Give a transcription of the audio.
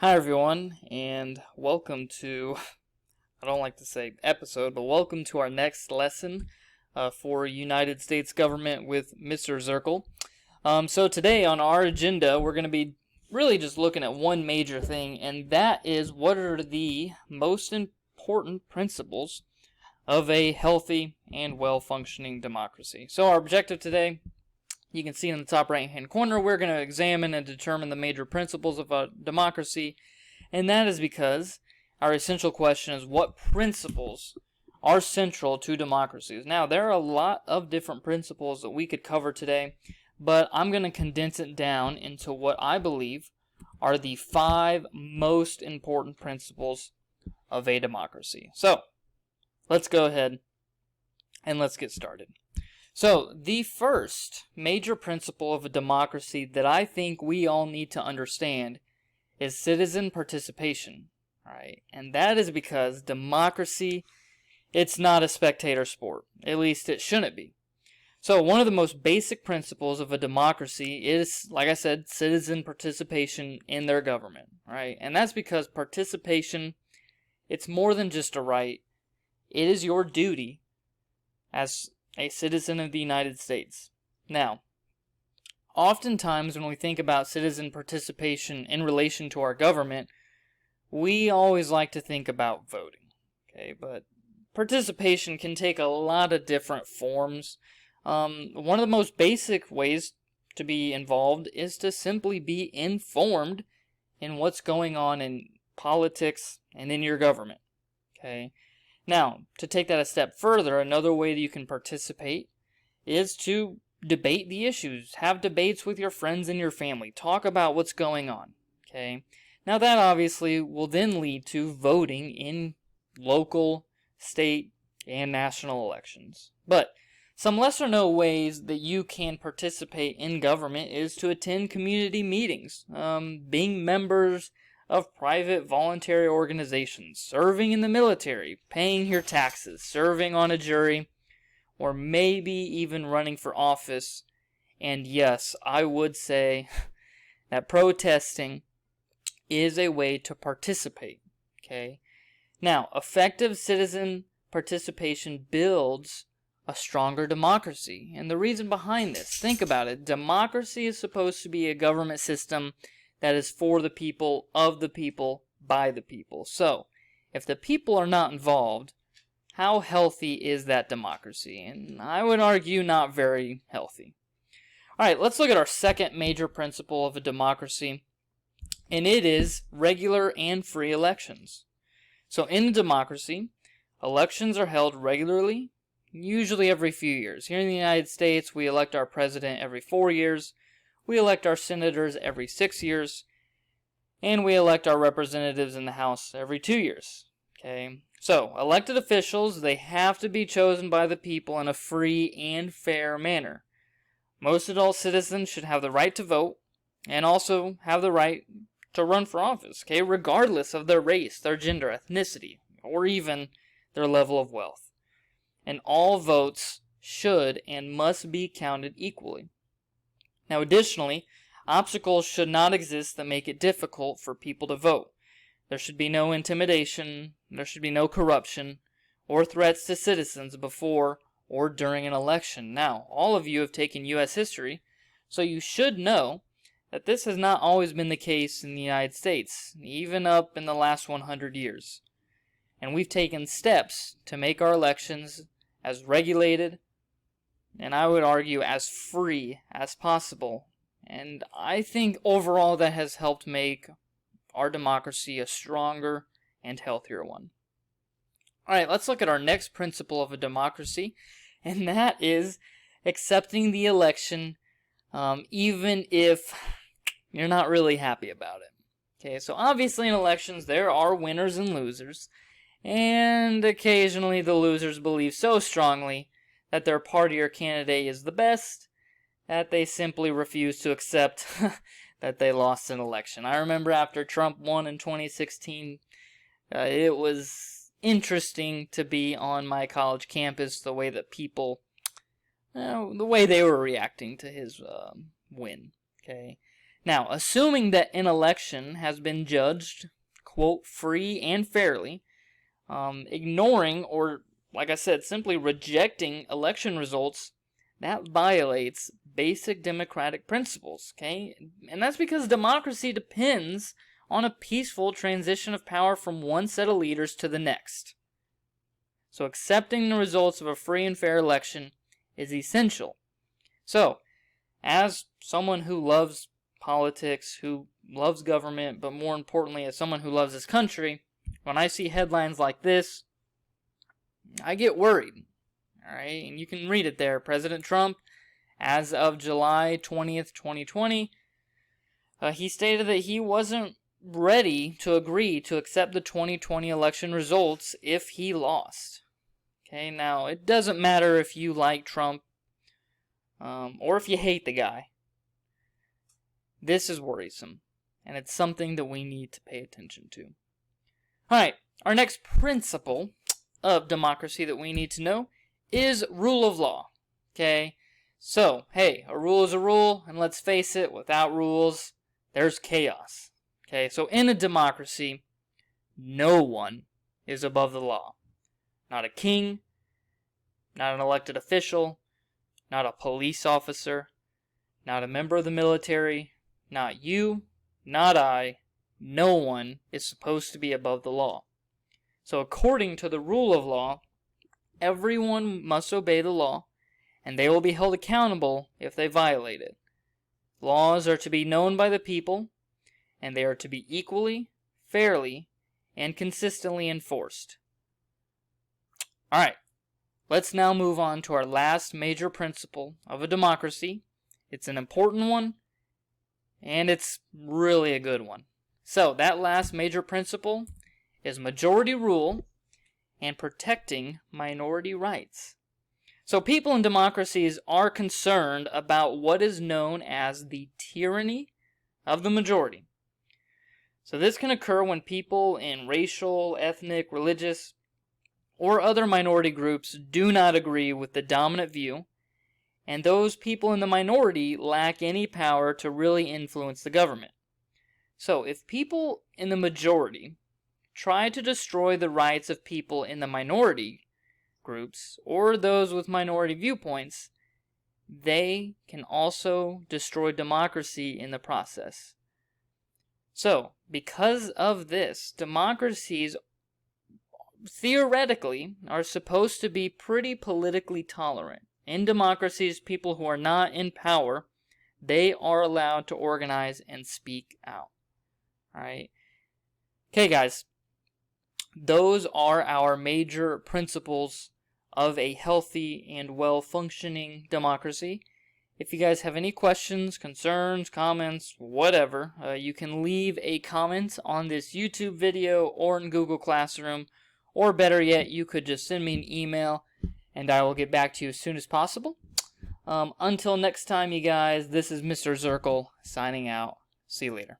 Hi everyone, and welcome to, I don't like to say episode, but welcome to our next lesson for United States government with Mr. Zirkle. So today on our agenda, we're going to be really just looking at one major thing, and that is what are the most important principles of a healthy and well-functioning democracy. So our objective today, you can see in the top right-hand corner, we're going to examine and determine the major principles of a democracy, and that is because our essential question is what principles are central to democracies. Now, there are a lot of different principles that we could cover today, but I'm going to condense it down into what I believe are the 5 most important principles of a democracy. So, let's go ahead and let's get started. So, the first major principle of a democracy that I think we all need to understand is citizen participation, right? And that is because democracy, it's not a spectator sport. At least it shouldn't be. So, one of the most basic principles of a democracy is, like I said, citizen participation in their government, right? And that's because participation, it's more than just a right. It is your duty as a citizen of the United States. Now, oftentimes when we think about citizen participation in relation to our government, we always like to think about voting, okay? But participation can take a lot of different forms. One of the most basic ways to be involved is to simply be informed in what's going on in politics and in your government, okay? Now, to take that a step further, another way that you can participate is to debate the issues. Have debates with your friends and your family. Talk about what's going on, okay? Now, that obviously will then lead to voting in local, state, and national elections. But some lesser-known ways that you can participate in government is to attend community meetings, being members of private voluntary organizations, serving in the military, paying your taxes, serving on a jury, or maybe even running for office. And yes, I would say that protesting is a way to participate, okay? Now, effective citizen participation builds a stronger democracy. And the reason behind this, think about it, democracy is supposed to be a government system that is for the people, of the people, by the people. So, if the people are not involved, how healthy is that democracy? And I would argue not very healthy. Alright, let's look at our second major principle of a democracy, and it is regular and free elections. So in a democracy, elections are held regularly, usually every few years. Here in the United States, we elect our president every 4 years. We elect our senators every 6 years, and we elect our representatives in the House every 2 years. Okay, so elected officials, they have to be chosen by the people in a free and fair manner. Most adult citizens should have the right to vote and also have the right to run for office, okay, regardless of their race, their gender, ethnicity, or even their level of wealth. And all votes should and must be counted equally. Now, additionally, obstacles should not exist that make it difficult for people to vote. There should be no intimidation, there should be no corruption, or threats to citizens before or during an election. Now, all of you have taken U.S. history, so you should know that this has not always been the case in the United States, even up in the last 100 years. And we've taken steps to make our elections as regulated, and I would argue as free as possible. And I think overall that has helped make our democracy a stronger and healthier one. Alright, let's look at our next principle of a democracy, and that is accepting the election even if you're not really happy about it. Okay, so obviously in elections there are winners and losers, and occasionally the losers believe so strongly that their party or candidate is the best that they simply refuse to accept that they lost an election. I remember after Trump won in 2016, it was interesting to be on my college campus, the way that people, the way they were reacting to his win. Okay, Now, assuming that an election has been judged, quote, free and fairly, ignoring or, like I said, simply rejecting election results, that violates basic democratic principles, okay? And that's because democracy depends on a peaceful transition of power from one set of leaders to the next. So accepting the results of a free and fair election is essential. So, as someone who loves politics, who loves government, but more importantly, as someone who loves his country, when I see headlines like this, I get worried. All right, and you can read it there. President Trump, as of July 20th, 2020, he stated that he wasn't ready to agree to accept the 2020 election results if he lost. Okay, now it doesn't matter if you like Trump or if you hate the guy. This is worrisome, and it's something that we need to pay attention to. Alright, our next principle of democracy that we need to know is rule of law. Okay, so, hey, a rule is a rule, and let's face it, without rules, there's chaos. Okay, so in a democracy, no one is above the law. Not a king, not an elected official, not a police officer, not a member of the military, not you, not I. No one is supposed to be above the law. So according to the rule of law, everyone must obey the law, and they will be held accountable if they violate it. Laws are to be known by the people, and they are to be equally, fairly, and consistently enforced. Alright, let's now move on to our last major principle of a democracy. It's an important one, and it's really a good one. So, that last major principle is majority rule and protecting minority rights. So, people in democracies are concerned about what is known as the tyranny of the majority. So, this can occur when people in racial, ethnic, religious, or other minority groups do not agree with the dominant view, and those people in the minority lack any power to really influence the government. So, if people in the majority try to destroy the rights of people in the minority groups, or those with minority viewpoints, they can also destroy democracy in the process. So, because of this, democracies theoretically are supposed to be pretty politically tolerant. In democracies, people who are not in power, they are allowed to organize and speak out. Alright? Okay, guys. Those are our major principles of a healthy and well-functioning democracy. If you guys have any questions, concerns, comments, whatever, you can leave a comment on this YouTube video or in Google Classroom. Or better yet, you could just send me an email and I will get back to you as soon as possible. Until next time, you guys, this is Mr. Zirkle signing out. See you later.